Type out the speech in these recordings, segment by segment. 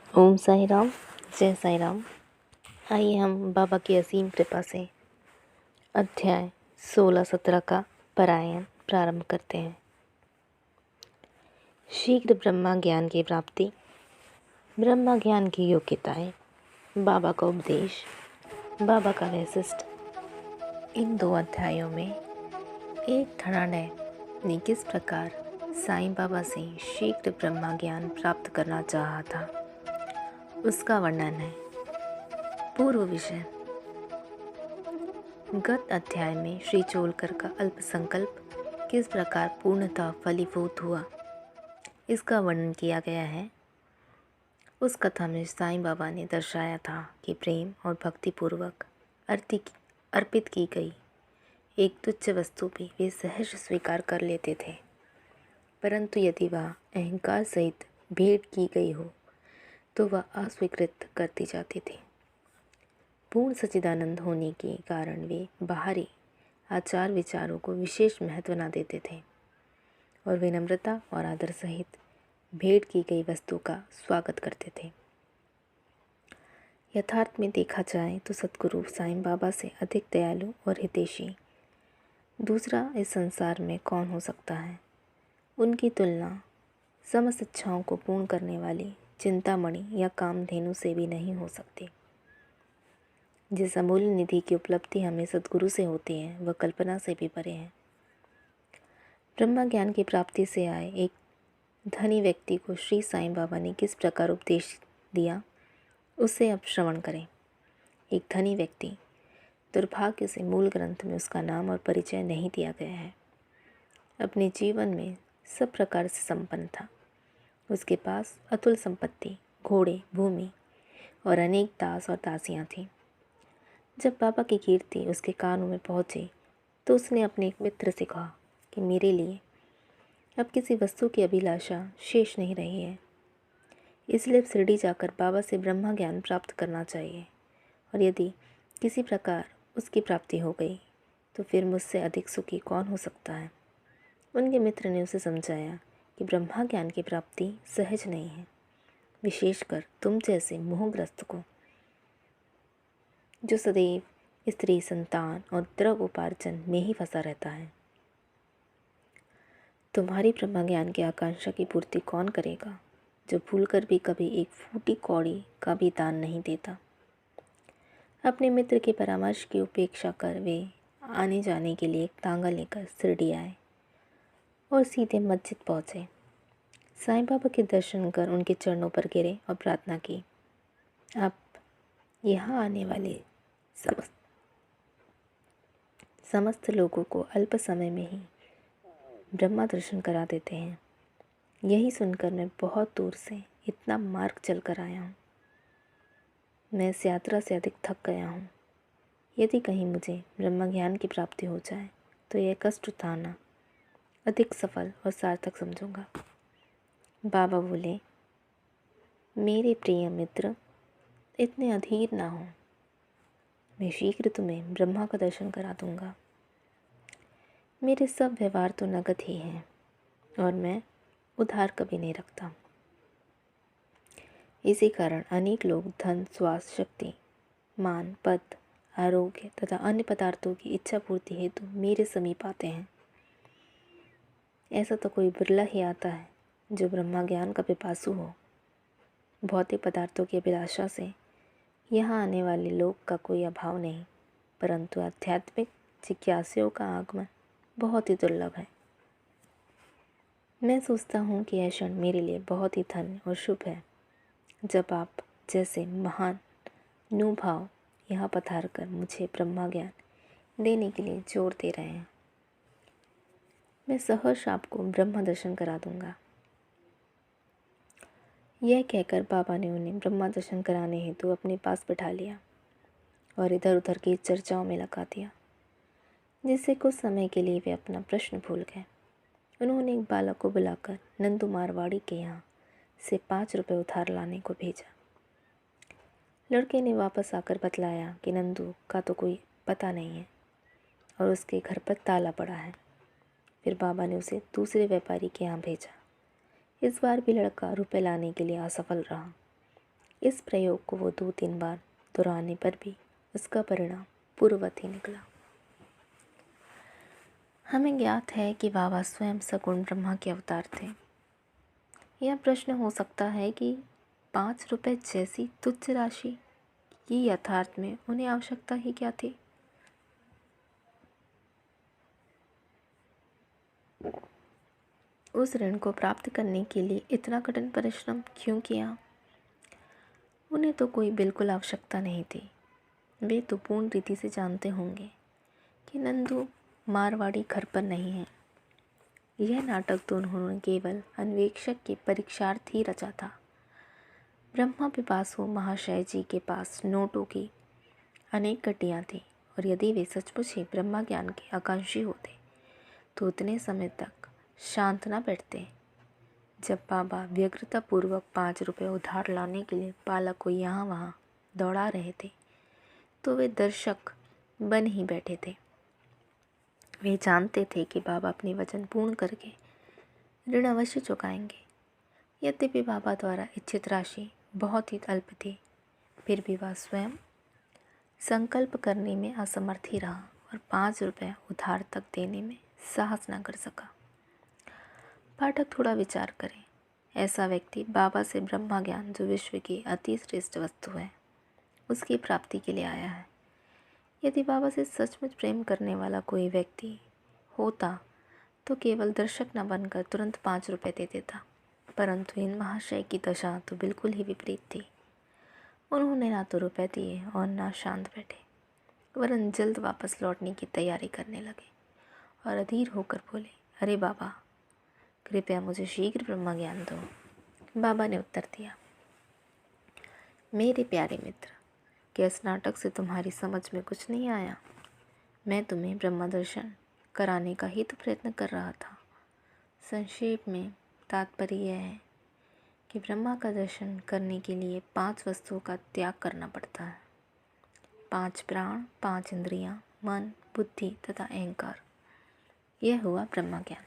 ओम साई राम। जय साई राम। आइए हम बाबा की असीम कृपा से अध्याय 16-17 का पारायण प्रारंभ करते हैं। शीघ्र ब्रह्मा ज्ञान की प्राप्ति, ब्रह्मा ज्ञान की योग्यताएं, बाबा का उपदेश, बाबा का वैशिष्ट। इन 2 अध्यायों में एक धनाढ्य ने किस प्रकार साईं बाबा से शीघ्र ब्रह्मा ज्ञान प्राप्त करना चाहा था, उसका वर्णन है। पूर्व विषय। गत अध्याय में श्री चोलकर का अल्प संकल्प किस प्रकार पूर्णतः फलीभूत हुआ, इसका वर्णन किया गया है। उस कथा में साईं बाबा ने दर्शाया था कि प्रेम और भक्ति पूर्वक अर्पित की गई एक तुच्छ वस्तु भी वे सहज स्वीकार कर लेते थे, परंतु यदि वह अहंकार सहित भेंट की गई हो तो वह अस्वीकृत करती जाती थी। पूर्ण सच्चिदानंद होने के कारण वे बाहरी आचार विचारों को विशेष महत्व न देते थे और विनम्रता और आदर सहित भेंट की गई वस्तु का स्वागत करते थे। यथार्थ में देखा जाए तो सद्गुरु साईं बाबा से अधिक दयालु और हितैषी दूसरा इस संसार में कौन हो सकता है। उनकी तुलना समस्त इच्छाओं को पूर्ण करने वाली चिंतामणि या कामधेनु से भी नहीं हो सकती। जिस अमूल्य निधि की उपलब्धि हमें सद्गुरु से होती है वह कल्पना से भी परे है। ब्रह्मा ज्ञान की प्राप्ति से आए एक धनी व्यक्ति को श्री साईं बाबा ने किस प्रकार उपदेश दिया, उसे अब श्रवण करें। एक धनी व्यक्ति, दुर्भाग्य से मूल ग्रंथ में उसका नाम और परिचय नहीं दिया गया है, अपने जीवन में सब प्रकार से संपन्न था। उसके पास अतुल संपत्ति, घोड़े, भूमि और अनेक दास और दासियां थीं। जब बाबा की कीर्ति उसके कानों में पहुंची तो उसने अपने एक मित्र से कहा कि मेरे लिए अब किसी वस्तु की अभिलाषा शेष नहीं रही है, इसलिए शिरडी जाकर बाबा से ब्रह्मा ज्ञान प्राप्त करना चाहिए, और यदि किसी प्रकार उसकी प्राप्ति हो गई तो फिर मुझसे अधिक सुखी कौन हो सकता है। उनके मित्र ने उसे समझाया कि ब्रह्मा ज्ञान की प्राप्ति सहज नहीं है, विशेषकर तुम जैसे मोहग्रस्त को, जो सदैव स्त्री, संतान और द्रव उपार्जन में ही फंसा रहता है। तुम्हारी ब्रह्म ज्ञान की आकांक्षा की पूर्ति कौन करेगा, जो भूलकर भी कभी एक फूटी कौड़ी का भी दान नहीं देता। अपने मित्र के परामर्श की उपेक्षा कर वे आने जाने के लिए एक तांगा लेकर शिरडी आए और सीधे मस्जिद पहुँचे। साईं बाबा के दर्शन कर उनके चरणों पर गिरे और प्रार्थना की। आप यहाँ आने वाले समस्त लोगों को अल्प समय में ही ब्रह्मा दर्शन करा देते हैं। यही सुनकर मैं बहुत दूर से इतना मार्ग चल कर आया हूँ। मैं इस यात्रा से अधिक थक गया हूँ। यदि कहीं मुझे ब्रह्म ज्ञान की प्राप्ति हो जाए तो यह कष्ट उठाना अधिक सफल और सार्थक समझूंगा। बाबा बोले, मेरे प्रिय मित्र, इतने अधीर ना हो, मैं शीघ्र तुम्हें ब्रह्मा का दर्शन करा दूंगा। मेरे सब व्यवहार तो नगद ही हैं और मैं उधार कभी नहीं रखता। इसी कारण अनेक लोग धन, स्वास्थ्य, शक्ति, मान, पद, आरोग्य तथा अन्य पदार्थों की इच्छा पूर्ति हेतु मेरे समीप आते हैं। ऐसा तो कोई बिरला ही आता है जो ब्रह्मा ज्ञान का पिपासु हो। भौतिक पदार्थों की अभिलाषा से यहाँ आने वाले लोग का कोई अभाव नहीं, परंतु आध्यात्मिक जिज्ञासुओं का आगमन बहुत ही दुर्लभ है। मैं सोचता हूँ कि यह क्षण मेरे लिए बहुत ही धन्य और शुभ है, जब आप जैसे महान नुभाव यहाँ पधार कर मुझे ब्रह्मा ज्ञान देने के लिए जोर दे रहे हैं। मैं सहर्ष आपको ब्रह्म दर्शन करा दूंगा। यह कहकर बाबा ने उन्हें ब्रह्मा दर्शन कराने हेतु अपने पास बिठा लिया और इधर उधर की चर्चाओं में लगा दिया, जिससे कुछ समय के लिए वे अपना प्रश्न भूल गए। उन्होंने एक बालक को बुलाकर नंदू मारवाड़ी के यहाँ से 5 रुपये उधार लाने को भेजा। लड़के ने वापस आकर बतलाया कि नंदू का तो कोई पता नहीं है और उसके घर पर ताला पड़ा है। फिर बाबा ने उसे दूसरे व्यापारी के यहाँ भेजा। इस बार भी लड़का रुपए लाने के लिए असफल रहा। इस प्रयोग को वो 2-3 बार दोहराने पर भी उसका परिणाम पूर्ववत ही निकला। हमें ज्ञात है कि बाबा स्वयं सगुण ब्रह्मा के अवतार थे। यह प्रश्न हो सकता है कि 5 रुपए जैसी तुच्छ राशि की यथार्थ में उन्हें आवश्यकता ही क्या थी। उस ऋण को प्राप्त करने के लिए इतना कठिन परिश्रम क्यों किया। उन्हें तो कोई बिल्कुल आवश्यकता नहीं थी। वे तो पूर्ण रीति से जानते होंगे कि नंदू मारवाड़ी घर पर नहीं है। यह नाटक तो उन्होंने केवल अन्वेषक के परीक्षार्थ ही रचा था। ब्रह्मा पिपासु महाशय जी के पास नोटों की अनेक कटियाँ थीं और यदि वे सचमुच ही ब्रह्मा ज्ञान के आकांक्षी होते तो उतने समय तक शांत न बैठते। जब बाबा व्यग्रतापूर्वक 5 रुपये उधार लाने के लिए बालक को यहाँ वहाँ दौड़ा रहे थे तो वे दर्शक बन ही बैठे थे। वे जानते थे कि बाबा अपने वचन पूर्ण करके ऋण अवश्य चुकाएंगे। यद्यपि बाबा द्वारा इच्छित राशि बहुत ही अल्प थी, फिर भी वह स्वयं संकल्प करने में असमर्थ ही रहा और 5 रुपये उधार तक देने में साहस न कर सका। पाठक थोड़ा विचार करें। ऐसा व्यक्ति बाबा से ब्रह्मा ज्ञान, जो विश्व की अति श्रेष्ठ वस्तु है, उसकी प्राप्ति के लिए आया है। यदि बाबा से सचमुच प्रेम करने वाला कोई व्यक्ति होता तो केवल दर्शक न बनकर तुरंत 5 रुपये दे देता, परंतु इन महाशय की दशा तो बिल्कुल ही विपरीत थी। उन्होंने ना तो रुपए दिए और ना शांत बैठे, वरन जल्द वापस लौटने की तैयारी करने लगे और अधीर होकर बोले, अरे बाबा, कृपया मुझे शीघ्र ब्रह्म ज्ञान दो। बाबा ने उत्तर दिया, मेरे प्यारे मित्र, क्या इस नाटक से तुम्हारी समझ में कुछ नहीं आया? मैं तुम्हें ब्रह्म दर्शन कराने का ही तो प्रयत्न कर रहा था। संक्षेप में तात्पर्य यह है कि ब्रह्मा का दर्शन करने के लिए 5 वस्तुओं का त्याग करना पड़ता है। 5 प्राण, 5 इंद्रियां, मन, बुद्धि तथा अहंकार। यह हुआ ब्रह्म ज्ञान।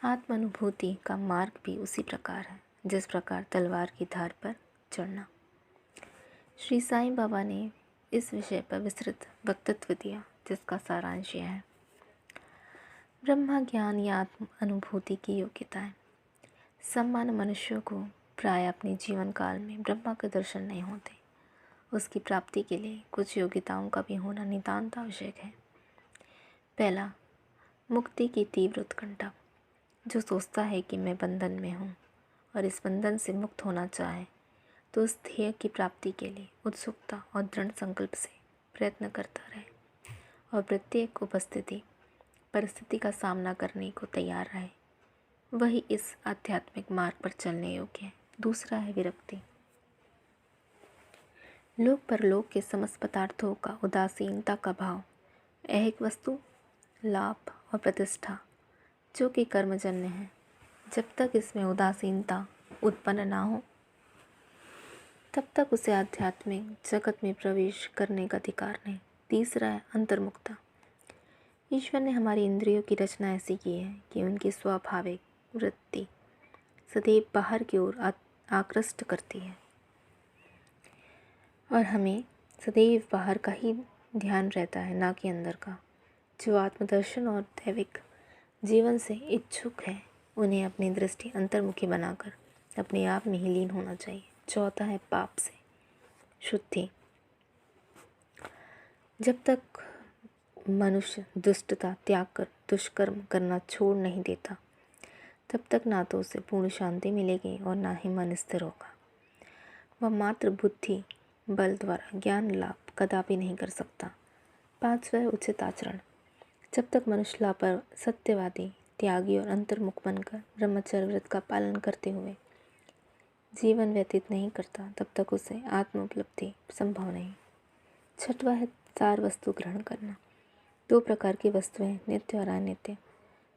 आत्मानुभूति का मार्ग भी उसी प्रकार है जिस प्रकार तलवार की धार पर चढ़ना। श्री साईं बाबा ने इस विषय पर विस्तृत वक्तव्य दिया, जिसका सारांश यह है। ब्रह्म ज्ञान या आत्म अनुभूति की योग्यताएं। सामान्य मनुष्यों को प्राय अपने जीवन काल में ब्रह्मा के दर्शन नहीं होते। उसकी प्राप्ति के लिए कुछ योग्यताओं का भी होना नितांत आवश्यक है। पहला, मुक्ति की तीव्र उत्कंठा। जो सोचता है कि मैं बंधन में हूँ और इस बंधन से मुक्त होना चाहे तो उस ध्येय की प्राप्ति के लिए उत्सुकता और दृढ़ संकल्प से प्रयत्न करता रहे और प्रत्येक परिस्थिति का सामना करने को तैयार रहे, वही इस आध्यात्मिक मार्ग पर चलने योग्य है। दूसरा है विरक्ति। लोक परलोक के समस्त पदार्थों का उदासीनता का भाव, ऐहिक वस्तु, लाभ और प्रतिष्ठा जो कि कर्मजन्य है, जब तक इसमें उदासीनता उत्पन्न ना हो तब तक उसे आध्यात्मिक जगत में प्रवेश करने का अधिकार नहीं। तीसरा है अंतर्मुखता। ईश्वर ने हमारी इंद्रियों की रचना ऐसी की है कि उनकी स्वाभाविक वृत्ति सदैव बाहर की ओर आकृष्ट करती है और हमें सदैव बाहर का ही ध्यान रहता है, ना कि अंदर का। जो आत्मदर्शन और दैविक जीवन से इच्छुक है उन्हें अपनी दृष्टि अंतर्मुखी बनाकर अपने आप में ही लीन होना चाहिए। चौथा है पाप से शुद्धि। जब तक मनुष्य दुष्टता त्याग कर दुष्कर्म करना छोड़ नहीं देता तब तक ना तो उसे पूर्ण शांति मिलेगी और ना ही मन स्थिर होगा। वह मात्र बुद्धि बल द्वारा ज्ञान लाभ कदापि नहीं कर सकता। पांचवा है उचित आचरण। जब तक मनुष्य लापर, सत्यवादी, त्यागी और अंतर्मुख बनकर ब्रह्मचर्य व्रत का पालन करते हुए जीवन व्यतीत नहीं करता तब तक उसे आत्म उपलब्धि संभव नहीं। छठवा है सार वस्तु ग्रहण करना। 2 प्रकार की वस्तुएं, नित्य और अनित्य।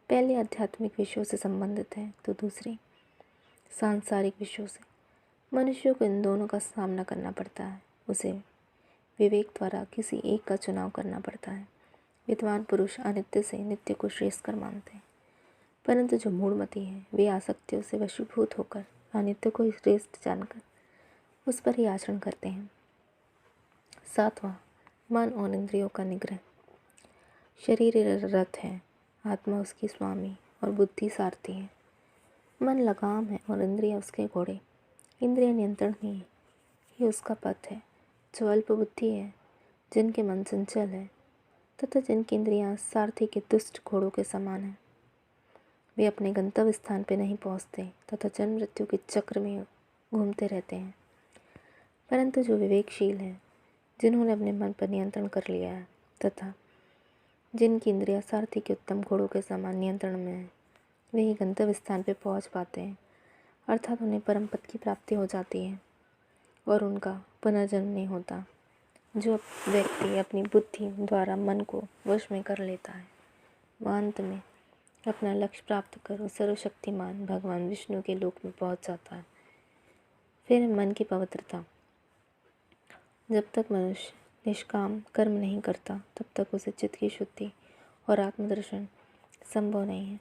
पहले आध्यात्मिक विषयों से संबंधित है तो दूसरी सांसारिक विषयों से। मनुष्य को इन दोनों का सामना करना पड़ता है। उसे विवेक द्वारा किसी एक का चुनाव करना पड़ता है। विद्वान पुरुष अनित्य से नित्य को श्रेष्ठ कर मानते हैं, परंतु जो मूढ़मती हैं वे आसक्तियों से वशीभूत होकर अनित्य को श्रेष्ठ जानकर उस पर ही आचरण करते हैं। 7वां, मन और इंद्रियों का निग्रह। शरीर रथ है, आत्मा उसकी स्वामी और बुद्धि सारथी है। मन लगाम है और इंद्रियां उसके घोड़े। इंद्रिय नियंत्रण में ही उसका पथ है। जो अल्प बुद्धि है, जिनके मन चंचल है तथा जिनकी इंद्रियां सारथी के दुष्ट घोड़ों के समान हैं, वे अपने गंतव्य स्थान पर नहीं पहुंचते तथा जन्म मृत्यु के चक्र में घूमते रहते हैं। परंतु जो विवेकशील है, जिन्होंने अपने मन पर नियंत्रण कर लिया है तथा जिनकी इंद्रियां सारथी के उत्तम घोड़ों के समान नियंत्रण में है, वे ही गंतव्य स्थान पर पहुंच पाते हैं, अर्थात उन्हें परम पद की प्राप्ति हो जाती है और उनका पुनर्जन्म नहीं होता। जो व्यक्ति अपनी बुद्धि द्वारा मन को वश में कर लेता है, वह अंत में अपना लक्ष्य प्राप्त कर उस सर्वशक्तिमान भगवान विष्णु के लोक में पहुंच जाता है। फिर मन की पवित्रता। जब तक मनुष्य निष्काम कर्म नहीं करता, तब तक उसे चित्त की शुद्धि और आत्मदर्शन संभव नहीं है।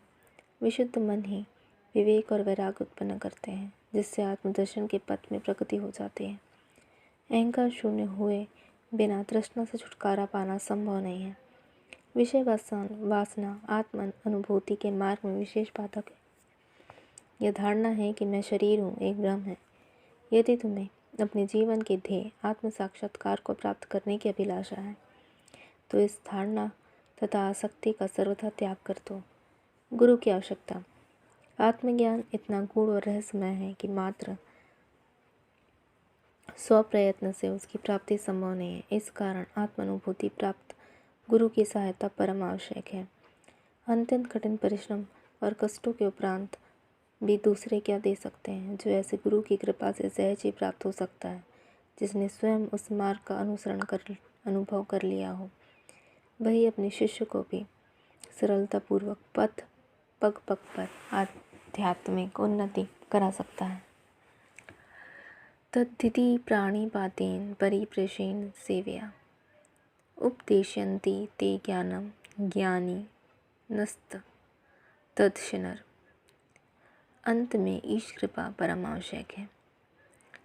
विशुद्ध मन ही विवेक और वैराग्य उत्पन्न करते हैं, जिससे आत्मदर्शन के पथ में प्रगति हो जाती है। अहंकार शून्य हुए बिना तृष्णा से छुटकारा पाना संभव नहीं है। विषय वासना आत्म अनुभूति के मार्ग में विशेष बाधक है। यह धारणा है कि मैं शरीर हूँ, एक ब्रह्म है। यदि तुम्हें अपने जीवन के ध्येय आत्म साक्षात्कार को प्राप्त करने की अभिलाषा है, तो इस धारणा तथा आसक्ति का सर्वथा त्याग कर दो। गुरु की आवश्यकता। आत्मज्ञान इतना गूढ़ और रहस्यमय है कि मात्र स्वप्रयत्न से उसकी प्राप्ति संभव नहीं है। इस कारण आत्मानुभूति प्राप्त गुरु की सहायता परम आवश्यक है। अत्यंत कठिन परिश्रम और कष्टों के उपरांत भी दूसरे क्या दे सकते हैं, जो ऐसे गुरु की कृपा से सहज ही प्राप्त हो सकता है, जिसने स्वयं उस मार्ग का अनुसरण कर अनुभव कर लिया हो। वही अपने शिष्य को भी सरलतापूर्वक पग पग पर आध्यात्मिक उन्नति करा सकता है। तद्धिति प्राणिपातेन परिप्रेषेण सेवया उपदेशयन्ति ते ज्ञानं ज्ञानी नस्त तदशिनर। अंत में ईश कृपा परम आवश्यक है।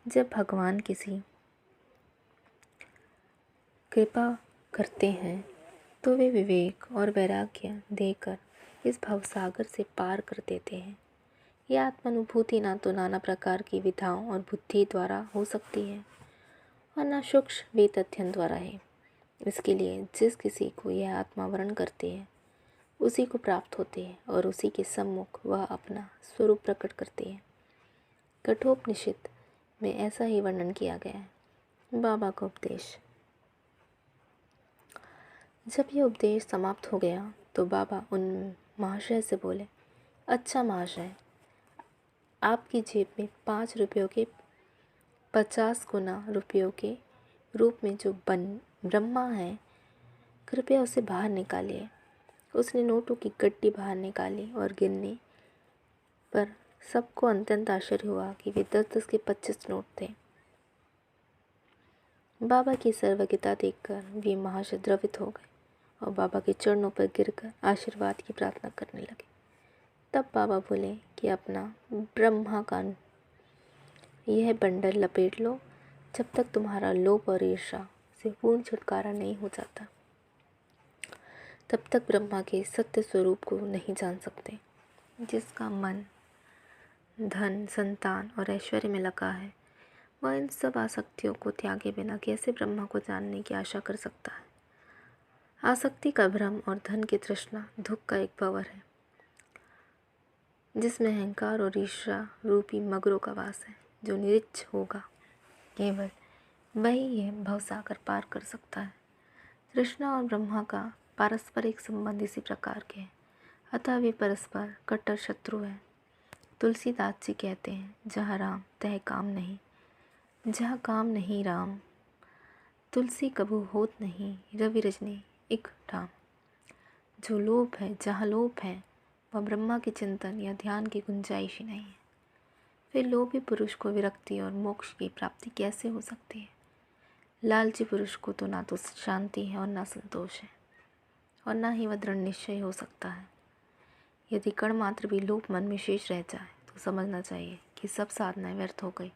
जब भगवान किसी कृपा करते हैं तो वे विवेक और वैराग्य देकर इस भवसागर से पार कर देते हैं। यह आत्मानुभूति ना तो नाना प्रकार की विधाओं और बुद्धि द्वारा हो सकती है और न सूक्ष्म वेद अध्ययन द्वारा है। इसके लिए जिस किसी को यह आत्मावरण करती है, उसी को प्राप्त होती है और उसी के सम्मुख वह अपना स्वरूप प्रकट करती है। कठोपनिषद में ऐसा ही वर्णन किया गया है। बाबा का उपदेश। जब यह उपदेश समाप्त हो गया तो बाबा उन महाशय से बोले, अच्छा महाशय, आपकी जेब में 5 रुपयों के 50 गुना रुपयों के रूप में जो ब्रह्मा है, कृपया उसे बाहर निकालिए। उसने नोटों की गड्डी बाहर निकाली और गिनने पर सबको अत्यंत आश्चर्य हुआ कि वे 10-10 के 25 नोट थे। बाबा की सर्वज्ञता देखकर वे महाशय द्रवित हो गए और बाबा के चरणों पर गिरकर आशीर्वाद की प्रार्थना करने लगे। तब बाबा बोले कि अपना ब्रह्मा का यह बंडल लपेट लो, जब तक तुम्हारा लोभ और ईर्ष्या से पूर्ण छुटकारा नहीं हो जाता, तब तक ब्रह्मा के सत्य स्वरूप को नहीं जान सकते। जिसका मन धन, संतान और ऐश्वर्य में लगा है, वह इन सब आसक्तियों को त्यागे बिना कैसे ब्रह्मा को जानने की आशा कर सकता है। आसक्ति का भ्रम और धन की तृष्णा दुख का एक भंवर है, जिसमें अहंकार और ईर्ष्या रूपी मगरों का वास है। जो निरीच्छ होगा, केवल वही यह भवसागर पार कर सकता है। तृष्णा और ब्रह्मा का पारस्परिक संबंध इसी प्रकार के हैं, अतः वे परस्पर कट्टर शत्रु हैं। तुलसीदास जी कहते हैं, जहाँ राम तह काम नहीं, जहाँ काम नहीं राम, तुलसी कबू होत नहीं, रवि रजनी एक राम। जो लोभ है, जहाँ लोभ है, वह ब्रह्मा के चिंतन या ध्यान की गुंजाइश ही नहीं है। फिर लोभी पुरुष को विरक्ति और मोक्ष की प्राप्ति कैसे हो सकती है। लालची पुरुष को तो ना तो शांति है और ना संतोष है, और ना ही वह दृढ़ निश्चय हो सकता है। यदि कण मात्र भी लोभ मन में शेष रह जाए तो समझना चाहिए कि सब साधनाएं व्यर्थ हो गई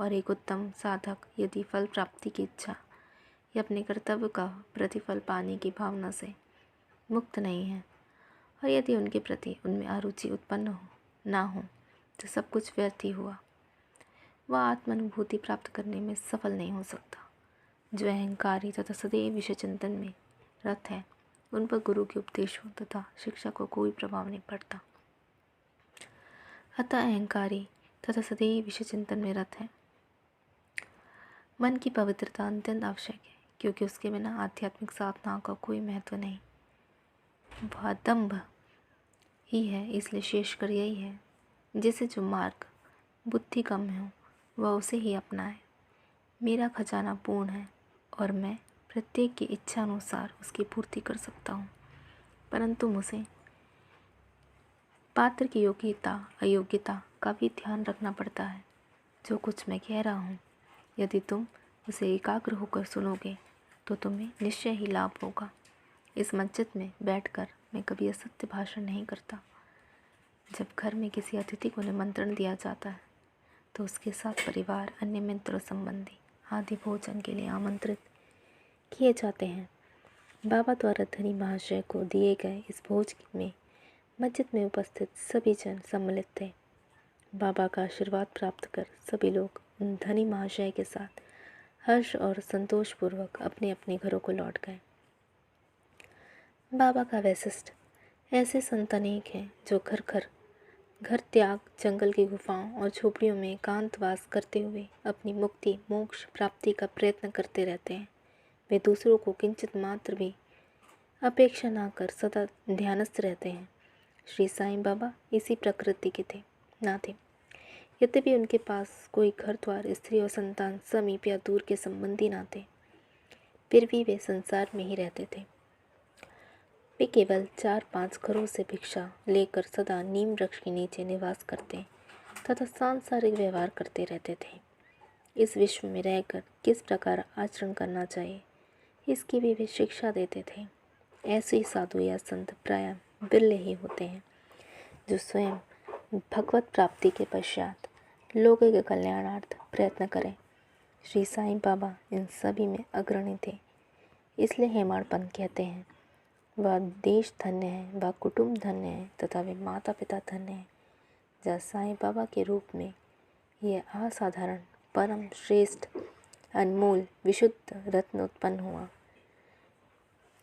और एक उत्तम साधक यदि फल प्राप्ति की इच्छा या अपने कर्तव्य का प्रतिफल पाने की भावना से मुक्त नहीं है, और यदि उनके प्रति उनमें अरुचि उत्पन्न ना हो, तो सब कुछ व्यर्थ ही हुआ। वह आत्मानुभूति प्राप्त करने में सफल नहीं हो सकता। जो अहंकारी तथा सदैव विषय चिंतन में रत है, उन पर गुरु के उपदेशों तथा शिक्षा को कोई प्रभाव नहीं पड़ता। अतः अहंकारी तथा सदैव विषय चिंतन में रत है। मन की पवित्रता अत्यंत आवश्यक है, क्योंकि उसके बिना आध्यात्मिक साधनाओं का कोई महत्व नहीं। वह दंभ ही है, इसलिए शेषकर यही है, जिसे जो मार्ग बुद्धि कम हो वह उसे ही अपनाए। मेरा खजाना पूर्ण है और मैं प्रत्येक की इच्छा अनुसार उसकी पूर्ति कर सकता हूँ, परंतु मुझे पात्र की योग्यता अयोग्यता का भी ध्यान रखना पड़ता है। जो कुछ मैं कह रहा हूँ, यदि तुम उसे एकाग्र होकर सुनोगे तो तुम्हें निश्चय ही लाभ होगा। इस मस्जिद में बैठकर मैं कभी असत्य भाषण नहीं करता। जब घर में किसी अतिथि को निमंत्रण दिया जाता है तो उसके साथ परिवार, अन्य मित्र, संबंधी आदि भोजन के लिए आमंत्रित किए जाते हैं। बाबा द्वारा धनी महाशय को दिए गए इस भोज में मस्जिद में उपस्थित सभी जन सम्मिलित थे। बाबा का आशीर्वाद प्राप्त कर सभी लोग उन धनी महाशय के साथ हर्ष और संतोषपूर्वक अपने अपने घरों को लौट गए। बाबा का वैशिष्ट ऐसे संत अनेक हैं जो घर त्याग, जंगल की गुफाओं और झोपड़ियों में एकांतवास करते हुए अपनी मुक्ति मोक्ष प्राप्ति का प्रयत्न करते रहते हैं। वे दूसरों को किंचित मात्र भी अपेक्षा ना कर सदा ध्यानस्थ रहते हैं। श्री साईं बाबा इसी प्रकृति के थे। यद्यपि उनके पास कोई घर द्वार, स्त्री और संतान, समीप या दूर के संबंधी ना थे, फिर भी वे संसार में ही रहते थे। वे केवल 4-5 घरों से भिक्षा लेकर सदा नीम वृक्ष के नीचे निवास करते तथा सांसारिक व्यवहार करते रहते थे। इस विश्व में रहकर किस प्रकार आचरण करना चाहिए, इसकी भी वे शिक्षा देते थे। ऐसे ही साधु या संत प्रायः बिरले ही होते हैं जो स्वयं भगवत प्राप्ति के पश्चात लोगों के कल्याणार्थ प्रयत्न करें। श्री साईं बाबा इन सभी में अग्रणी थे, इसलिए हेमाड़पंत कहते हैं। वह देश धन्य है, वह कुटुंब धन्य है तथा वे माता पिता धन्य हैं, जहाँ साईं बाबा के रूप में यह असाधारण, परम श्रेष्ठ, अनमोल, विशुद्ध रत्न उत्पन्न हुआ।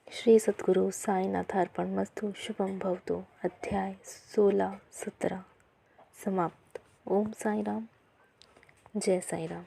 श्री सद्गुरु साईनाथार्पणमस्तु। शुभम भवतु। अध्याय 16-17 समाप्त। ओम साई राम। जय साई राम।